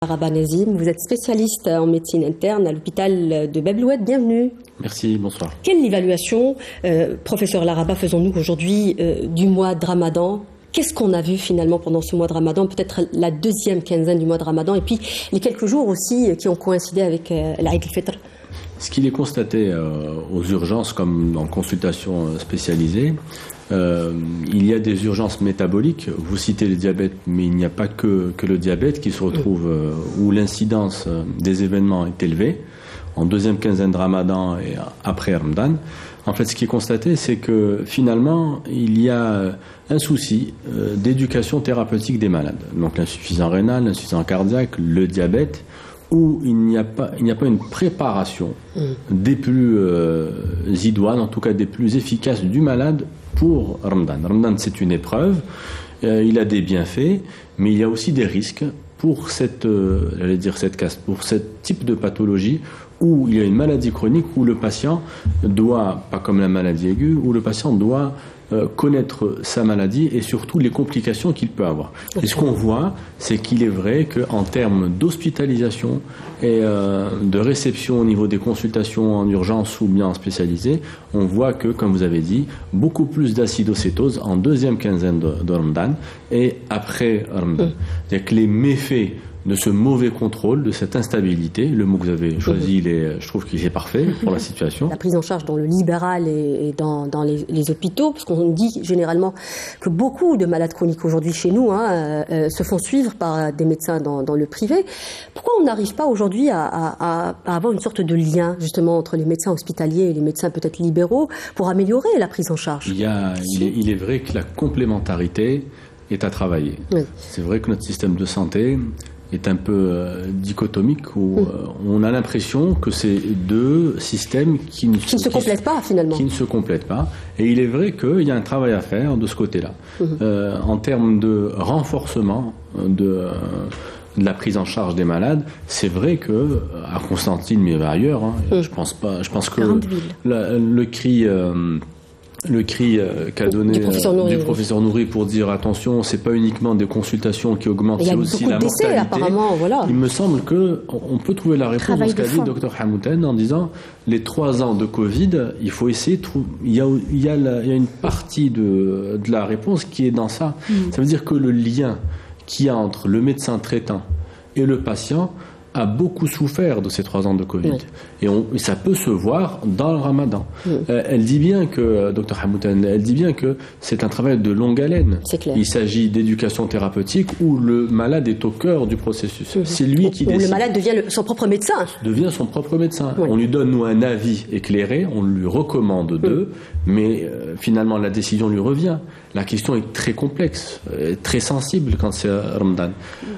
Laraba Nazim, vous êtes spécialiste en médecine interne à l'hôpital de Bab el-Oued. Bienvenue. Merci, bonsoir. Quelle évaluation, professeur Laraba, faisons-nous aujourd'hui du mois de Ramadan? Qu'est-ce qu'on a vu finalement pendant ce mois de Ramadan, peut-être la deuxième quinzaine du mois de Ramadan, et puis les quelques jours aussi qui ont coïncidé avec l'Aïd el-Fitr? Ce qu'il est constaté aux urgences comme en consultation spécialisée, il y a des urgences métaboliques. Vous citez le diabète, mais il n'y a pas que le diabète qui se retrouve où l'incidence des événements est élevée en deuxième quinzaine de Ramadan et après Ramadan. En fait, ce qui est constaté, c'est que finalement, il y a un souci d'éducation thérapeutique des malades. Donc l'insuffisance rénale, l'insuffisance cardiaque, le diabète, où il n'y a pas une préparation des plus idoines, en tout cas des plus efficaces du malade pour Ramadan. Ramadan, c'est une épreuve, il a des bienfaits, mais il y a aussi des risques pour pour ce type de pathologie où il y a une maladie chronique, où le patient doit, pas comme la maladie aiguë, où le patient doit connaître sa maladie et surtout les complications qu'il peut avoir. Et ce qu'on voit, c'est qu'il est vrai qu'en termes d'hospitalisation et de réception au niveau des consultations en urgence ou bien en spécialisé, on voit que, comme vous avez dit, beaucoup plus d'acidocétose en deuxième quinzaine de Ramadan et après Ramadan. C'est-à-dire que les méfaits de ce mauvais contrôle, de cette instabilité, le mot que vous avez choisi, je trouve qu'il est parfait pour la situation. La prise en charge dans le libéral et dans les hôpitaux, parce qu'on dit généralement que beaucoup de malades chroniques aujourd'hui chez nous se font suivre par des médecins dans le privé. Pourquoi on n'arrive pas aujourd'hui à avoir une sorte de lien justement entre les médecins hospitaliers et les médecins peut-être libéraux pour améliorer la prise en charge? Il est vrai que la complémentarité est à travailler. Oui. C'est vrai que notre système de santé est un peu dichotomique où on a l'impression que c'est deux systèmes qui ne se complètent pas finalement. Qui ne se complètent pas. Et il est vrai qu'il y a un travail à faire de ce côté-là. En termes de renforcement de la prise en charge des malades, c'est vrai que à Constantine, mais ailleurs, je pense que le cri qu'a donné du professeur Nouri pour dire attention, c'est pas uniquement des consultations qui augmentent, c'est aussi la mortalité. Apparemment, voilà. Il me semble que on peut trouver la réponse dans ce qu'a dit le Dr Hamouten en disant les 3 ans de Covid, il faut essayer de trouver. Il y a une partie de la réponse qui est dans ça. Ça veut dire que le lien qu'il y a entre le médecin traitant et le patient a beaucoup souffert de ces 3 ans de Covid. Et ça peut se voir dans le Ramadan. Elle dit bien que, Dr Hamouten, elle dit bien que c'est un travail de longue haleine. C'est clair. Il s'agit d'éducation thérapeutique où le malade est au cœur du processus. C'est lui qui décide. Où le malade devient son propre médecin. Devient son propre médecin. On lui donne, nous, un avis éclairé, on lui recommande d'eux, mais finalement, la décision lui revient. La question est très complexe, très sensible quand c'est Ramadan.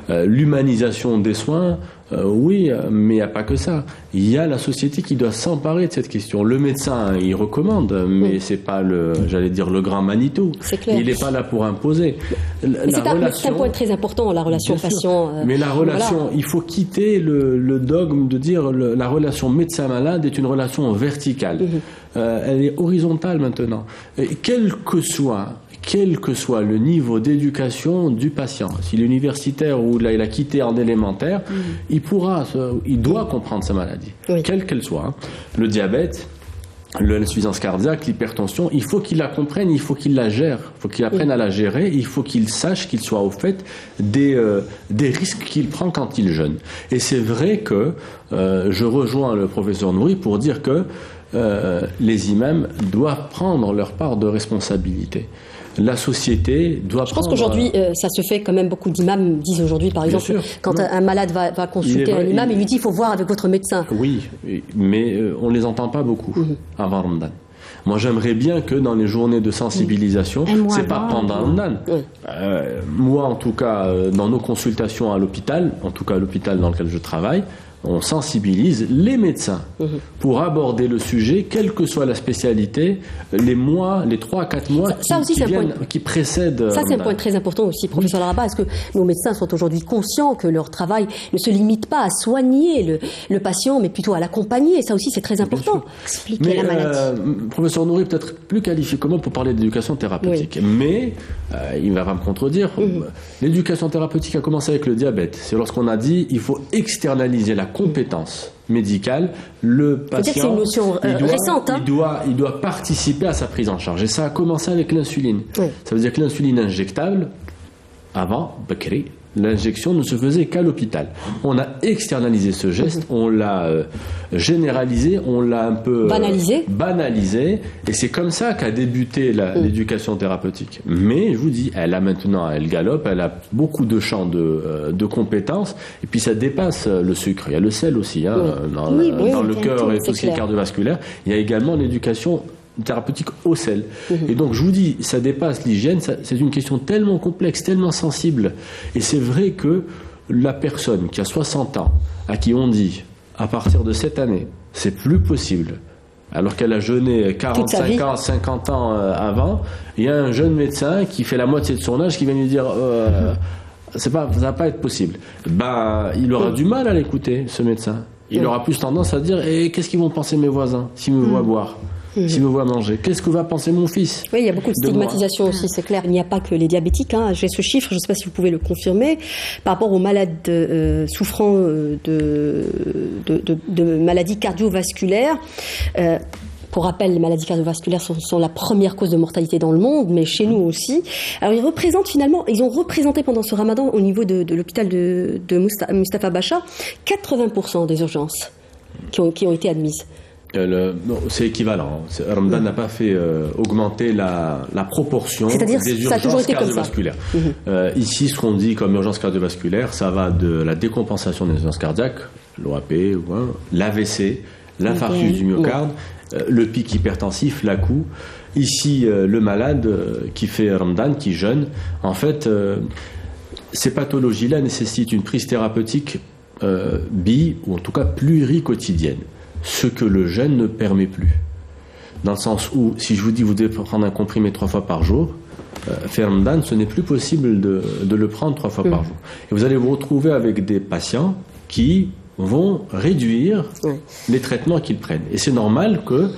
L'humanisation des soins, oui, mais il n'y a pas que ça. Il y a la société qui doit s'emparer de cette question. Le médecin, il recommande, mais c'est pas le grand Manitou. C'est clair. Il n'est pas là pour imposer. C'est un point très important, la relation patient. Mais la relation, il faut quitter le dogme de dire la relation médecin-malade est une relation verticale. Elle est horizontale maintenant. Et quel que soit le niveau d'éducation du patient, s'il est universitaire ou là il a quitté en élémentaire, il doit comprendre sa maladie, quelle qu'elle soit. Le diabète, l'insuffisance cardiaque, l'hypertension, il faut qu'il la comprenne, il faut qu'il la gère, il faut qu'il apprenne à la gérer, il faut qu'il sache, qu'il soit au fait des risques qu'il prend quand il jeûne. Et c'est vrai que je rejoins le professeur Nouri pour dire que les imams doivent prendre leur part de responsabilité. La société doit prendre... Je pense qu'aujourd'hui, ça se fait quand même, beaucoup d'imams disent aujourd'hui, par exemple, quand un malade va consulter un imam, il lui dit il faut voir avec votre médecin. Oui, mais on ne les entend pas beaucoup avant Ramadan. Moi, j'aimerais bien que dans les journées de sensibilisation, c'est pas pendant Ramadan. Moi, en tout cas, dans nos consultations à l'hôpital, en tout cas à l'hôpital dans lequel je travaille, on sensibilise les médecins pour aborder le sujet, quelle que soit la spécialité, les 3 à 4 mois qui précèdent. Ça, c'est un point très important aussi, professeur Laraba. Est-ce que nos médecins sont aujourd'hui conscients que leur travail ne se limite pas à soigner le patient, mais plutôt à l'accompagner? Ça aussi, c'est très important. Expliquer la maladie. Professeur Nouri, peut-être plus qualifié que moi pour parler d'éducation thérapeutique. Mais, il ne va pas me contredire, l'éducation thérapeutique a commencé avec le diabète. C'est lorsqu'on a dit il faut externaliser la compétence médicale, le patient, c'est une notion récente. Il doit participer à sa prise en charge. Et ça a commencé avec l'insuline. Ça veut dire que l'insuline injectable, avant, Bakri, l'injection ne se faisait qu'à l'hôpital. On a externalisé ce geste, on l'a généralisé, on l'a un peu banalisé, et c'est comme ça qu'a débuté l'éducation thérapeutique. Mais je vous dis, elle galope, elle a beaucoup de champs de compétences, et puis ça dépasse le sucre. Il y a le sel aussi, dans le cœur et tout ce qui est cardiovasculaire. Il y a également l'éducation thérapeutique au sel. Et donc je vous dis, ça dépasse l'hygiène, c'est une question tellement complexe, tellement sensible. Et c'est vrai que la personne qui a 60 ans, à qui on dit, à partir de cette année, c'est plus possible, alors qu'elle a jeûné 45 ans, 50 ans avant, il y a un jeune médecin qui fait la moitié de son âge qui vient lui dire ça va pas être possible. Il aura du mal à l'écouter, ce médecin. Il aura plus tendance à dire qu'est-ce qu'ils vont penser mes voisins s'ils me voient boire, s'ils me voient manger, qu'est-ce que va penser mon fils? Oui, il y a beaucoup de stigmatisation aussi, c'est clair. Il n'y a pas que les diabétiques. J'ai ce chiffre, je ne sais pas si vous pouvez le confirmer, par rapport aux malades souffrant de maladies cardiovasculaires. Pour rappel, les maladies cardiovasculaires sont la première cause de mortalité dans le monde, mais chez nous aussi. Alors ils ont représenté pendant ce ramadan au niveau de l'hôpital de Mustapha Bacha 80% des urgences qui ont été admises. C'est équivalent. Ramadan n'a pas fait augmenter la proportion des urgences cardiovasculaires. Ici, ce qu'on dit comme urgence cardiovasculaire, ça va de la décompensation des urgences cardiaques, l'OAP, l'AVC, l'infarctus du myocarde, le pic hypertensif, l'ACOU. Ici, le malade qui fait Ramadan, qui jeûne, en fait, ces pathologies-là nécessitent une prise thérapeutique ou en tout cas pluriquotidienne. Ce que le jeûne ne permet plus. Dans le sens où, si je vous dis vous devez prendre un comprimé 3 fois par jour, faire Ramadan, ce n'est plus possible de le prendre 3 fois par jour. Et vous allez vous retrouver avec des patients qui vont réduire les traitements qu'ils prennent. Et c'est normal que,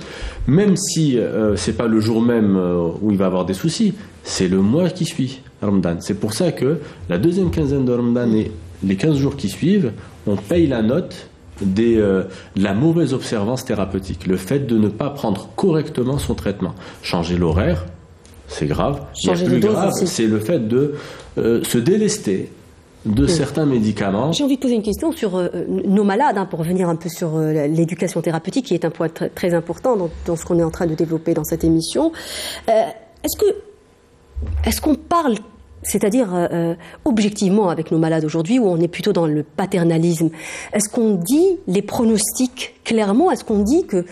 même si c'est pas le jour même où il va avoir des soucis, c'est le mois qui suit Ramadan. C'est pour ça que la deuxième quinzaine de Ramadan et les 15 jours qui suivent, on paye la note de la mauvaise observance thérapeutique, le fait de ne pas prendre correctement son traitement. Changer l'horaire, c'est grave. Changer plus grave, aussi. c'est le fait de se délester de certains médicaments. J'ai envie de poser une question sur nos malades, pour revenir un peu sur l'éducation thérapeutique, qui est un point très important dans ce qu'on est en train de développer dans cette émission. Est-ce qu'on parle, c'est-à-dire objectivement avec nos malades aujourd'hui, où on est plutôt dans le paternalisme, est-ce qu'on dit les pronostics clairement? Est-ce qu'on dit que,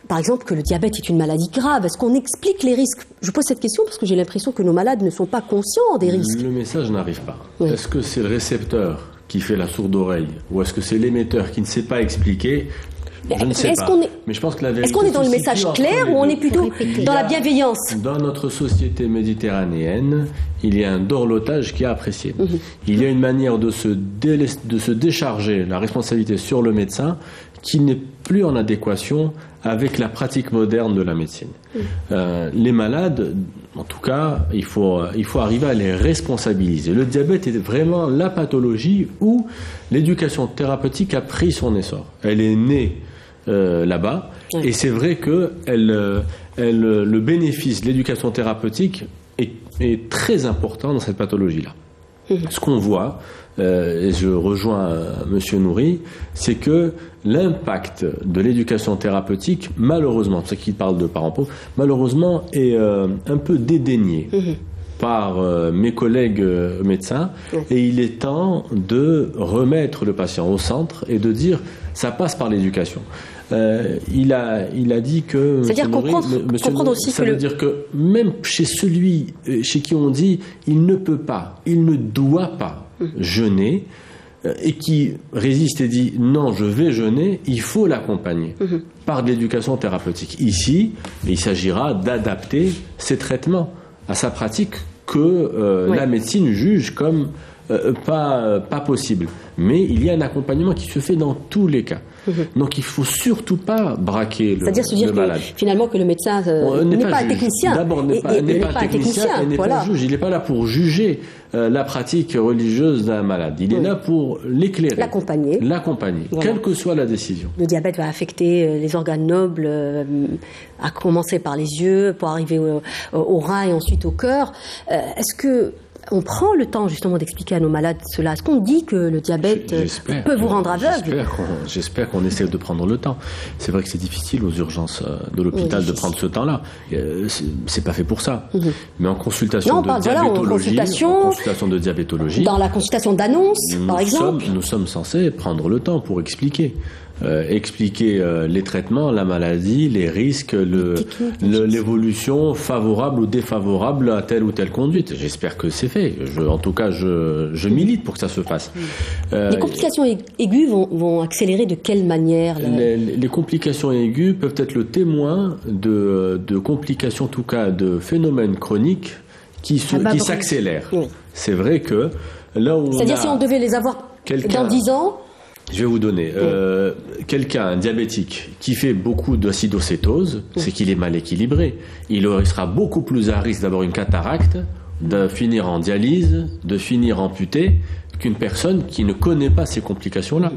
par exemple, que le diabète est une maladie grave? Est-ce qu'on explique les risques? Je pose cette question parce que j'ai l'impression que nos malades ne sont pas conscients des risques. Le message n'arrive pas. Est-ce que c'est le récepteur qui fait la sourde oreille, ou est-ce que c'est l'émetteur qui ne sait pas expliquer? Je ne sais pas. Mais je pense que la vérité, est-ce qu'on est dans le message clair ou on est plutôt dans la bienveillance? Dans notre société méditerranéenne, il y a un dorlotage qui est apprécié. Il y a une manière de se décharger la responsabilité sur le médecin qui n'est plus en adéquation avec la pratique moderne de la médecine. Les malades, en tout cas, il faut arriver à les responsabiliser. Le diabète est vraiment la pathologie où l'éducation thérapeutique a pris son essor. Elle est née là-bas, et c'est vrai que le bénéfice de l'éducation thérapeutique est très important dans cette pathologie-là. Ce qu'on voit, et je rejoins Monsieur Nouri, c'est que l'impact de l'éducation thérapeutique, malheureusement, c'est qu'il parle de parents pauvres, malheureusement est un peu dédaigné par mes collègues médecins, et il est temps de remettre le patient au centre et de dire ça passe par l'éducation. Il a dit que... C'est-à-dire comprendre aussi ça veut dire que même chez celui chez qui on dit il ne peut pas, il ne doit pas jeûner, et qui résiste et dit non, je vais jeûner, il faut l'accompagner par de l'éducation thérapeutique. Ici, il s'agira d'adapter ces traitements à sa pratique que la médecine juge comme pas possible. Mais il y a un accompagnement qui se fait dans tous les cas. Donc il ne faut surtout pas braquer le malade. C'est-à-dire se dire finalement que le médecin n'est pas un technicien. D'abord, n'est pas un technicien et n'est pas un juge. Il n'est pas là pour juger la pratique religieuse d'un malade. Il est là pour l'éclairer. L'accompagner. Voilà. Quelle que soit la décision. Le diabète va affecter les organes nobles, à commencer par les yeux, pour arriver au rein et ensuite au cœur. Est-ce que on prend le temps justement d'expliquer à nos malades cela? Est-ce qu'on dit que le diabète peut vous rendre aveugle? J'espère qu'on essaie de prendre le temps. C'est vrai que c'est difficile aux urgences de l'hôpital de prendre ce temps-là. C'est pas fait pour ça. Mais en consultation de diabétologie, dans la consultation d'annonce, par exemple, nous sommes censés prendre le temps pour expliquer. Expliquer les traitements, la maladie, les risques, l'évolution favorable ou défavorable à telle ou telle conduite. J'espère que c'est fait. En tout cas, je milite pour que ça se fasse. Les complications aiguës vont accélérer de quelle manière? Les complications aiguës peuvent être le témoin de complications, en tout cas de phénomènes chroniques qui s'accélèrent. Oui. C'est vrai que là où c'est-à-dire si on devait les avoir dans 10 ans. Je vais vous donner un diabétique qui fait beaucoup d'acidocétose, c'est qu'il est mal équilibré. Il sera beaucoup plus à risque d'avoir une cataracte, de finir en dialyse, de finir amputé, qu'une personne qui ne connaît pas ces complications-là,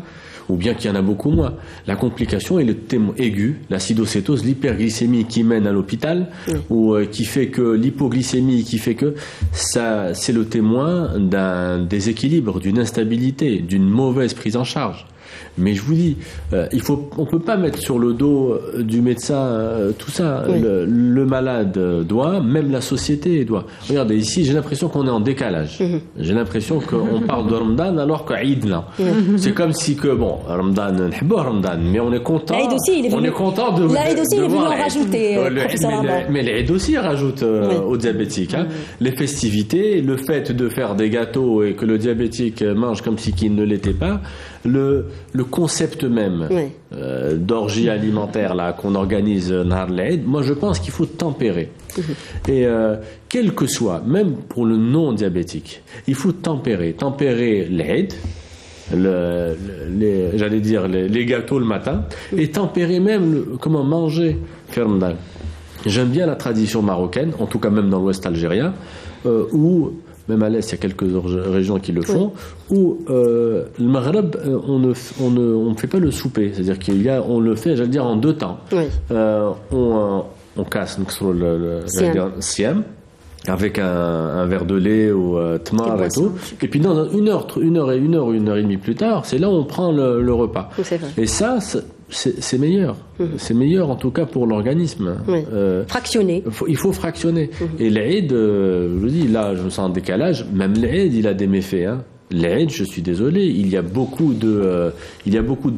ou bien qu'il y en a beaucoup moins. La complication est le témoin aigu, l'acidocétose, l'hyperglycémie qui mène à l'hôpital, ou qui fait que l'hypoglycémie, qui fait que ça, c'est le témoin d'un déséquilibre, d'une instabilité, d'une mauvaise prise en charge. Mais je vous dis, on peut pas mettre sur le dos du médecin tout ça. Le malade doit, même la société doit. Regardez ici, j'ai l'impression qu'on est en décalage. J'ai l'impression qu'on parle de Ramadan alors qu'Aïd là. C'est comme si Ramadan, mais on est content. L'Aïd aussi, il est venu. On est content de voir. L'Aïd aussi, il est venu en rajouter. Mais l'Aïd aussi rajoute aux diabétiques. Les festivités, le fait de faire des gâteaux et que le diabétique mange comme si qu'il ne l'était pas. Le concept même d'orgie alimentaire là qu'on organise Nahar l'Aïd, moi je pense qu'il faut tempérer. Et quel que soit, même pour le non-diabétique, il faut tempérer l'Aïd, j'allais dire les gâteaux le matin, et tempérer même comment manger Ramadan. J'aime bien la tradition marocaine, en tout cas même dans l'ouest algérien, où même à l'est, il y a quelques régions qui le font, où le Maghreb, on ne fait pas le souper. C'est-à-dire on le fait, j'allais dire, en 2 temps. On casse le siam, avec un verre de lait ou tmar et tout. Et puis dans une heure et demie plus tard, c'est là où on prend le repas. Et ça, c'est meilleur. C'est meilleur en tout cas pour l'organisme. Fractionner. Il faut fractionner. Et l'Aïd, je vous dis, là je me sens en décalage, même l'Aïd il a des méfaits. L'Aïd, je suis désolé, il y a beaucoup de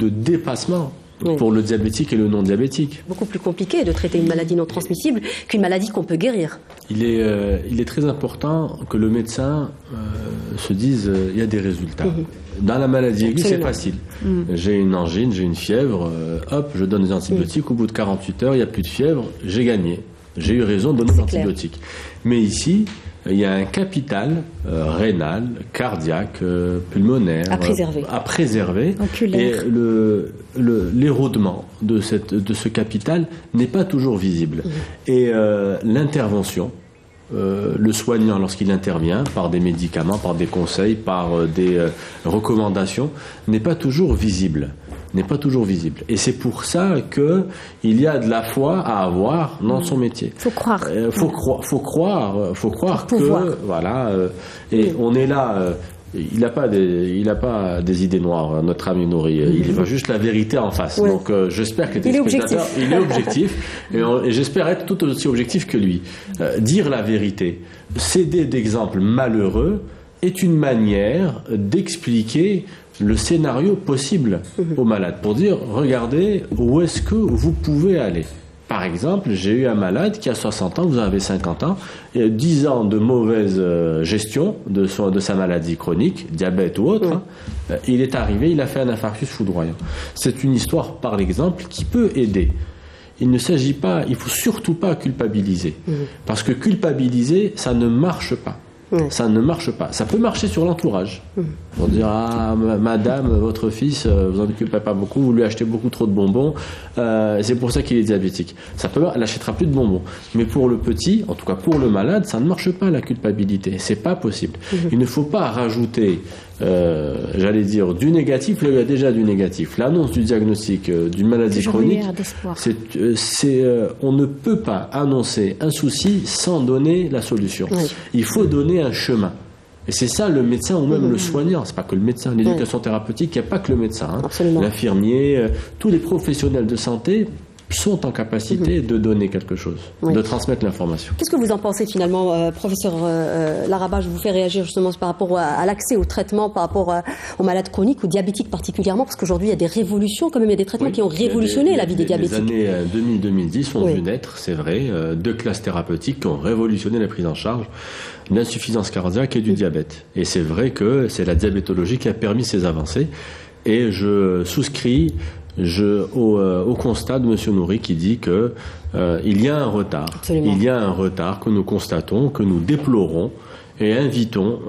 dépassements. Pour le diabétique et le non-diabétique. Beaucoup plus compliqué de traiter une maladie non transmissible qu'une maladie qu'on peut guérir. Il est très important que le médecin se dise il y a des résultats. Dans la maladie aiguë, c'est facile. J'ai une angine, j'ai une fièvre, hop, je donne des antibiotiques, au bout de 48 heures, il n'y a plus de fièvre, j'ai gagné. J'ai eu raison de donner des antibiotiques. Mais ici, il y a un capital rénal, cardiaque, pulmonaire à préserver. Et l'érodement de ce capital n'est pas toujours visible. Et l'intervention, le soignant lorsqu'il intervient par des médicaments, par des conseils, par des recommandations, n'est pas toujours visible. Et c'est pour ça qu'il y a de la foi à avoir dans son métier. Faut croire. Faut croire que voilà. Et on est là. Il n'a pas des idées noires, notre ami Nouri. Il voit juste la vérité en face. Donc j'espère que les téléspectateurs, il est objectif. Et j'espère être tout aussi objectif que lui. Dire la vérité, céder d'exemples malheureux est une manière d'expliquer le scénario possible aux malades pour dire regardez où est-ce que vous pouvez aller. Par exemple, j'ai eu un malade qui a 60 ans, vous en avez 50 ans, et 10 ans de mauvaise gestion de sa maladie chronique, diabète ou autre. Il est arrivé, il a fait un infarctus foudroyant. C'est une histoire, par l'exemple, qui peut aider. Il ne s'agit pas, il faut surtout pas culpabiliser. Parce que culpabiliser, ça ne marche pas. Ça ne marche pas. Ça peut marcher sur l'entourage. Pour dire, ah, madame, votre fils, vous en occupez pas beaucoup, vous lui achetez beaucoup trop de bonbons, c'est pour ça qu'il est diabétique. Elle n'achètera plus de bonbons. Mais pour le petit, en tout cas pour le malade, ça ne marche pas, la culpabilité. C'est pas possible. Il ne faut pas rajouter, j'allais dire, du négatif, là il y a déjà du négatif. L'annonce du diagnostic d'une maladie chronique, on ne peut pas annoncer un souci sans donner la solution. Il faut donner un chemin. Et c'est ça le médecin ou même le soignant, c'est pas que le médecin, l'éducation thérapeutique, il n'y a pas que le médecin, l'infirmier, tous les professionnels de santé sont en capacité de donner quelque chose, de transmettre l'information. Qu'est-ce que vous en pensez finalement, professeur Laraba? Je vous fais réagir justement par rapport à l'accès au traitement, par rapport aux malades chroniques, aux diabétiques particulièrement, parce qu'aujourd'hui il y a des révolutions, quand même il y a des traitements qui ont révolutionné la vie des diabétiques. Les années 2000-2010 ont vu naître, c'est vrai, 2 classes thérapeutiques qui ont révolutionné la prise en charge de l'insuffisance cardiaque et du diabète. Et c'est vrai que c'est la diabétologie qui a permis ces avancées. Et je souscris au constat de M. Nouri qui dit que il y a un retard. Absolument. Il y a un retard que nous constatons, que nous déplorons et invitons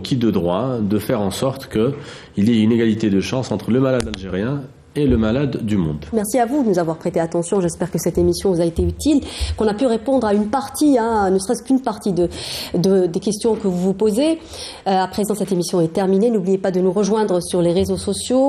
qui de droit de faire en sorte qu'il y ait une égalité de chance entre le malade algérien et le malade du monde. Merci à vous de nous avoir prêté attention. J'espère que cette émission vous a été utile, qu'on a pu répondre à une partie, ne serait-ce qu'une partie des questions que vous vous posez. À présent, cette émission est terminée. N'oubliez pas de nous rejoindre sur les réseaux sociaux.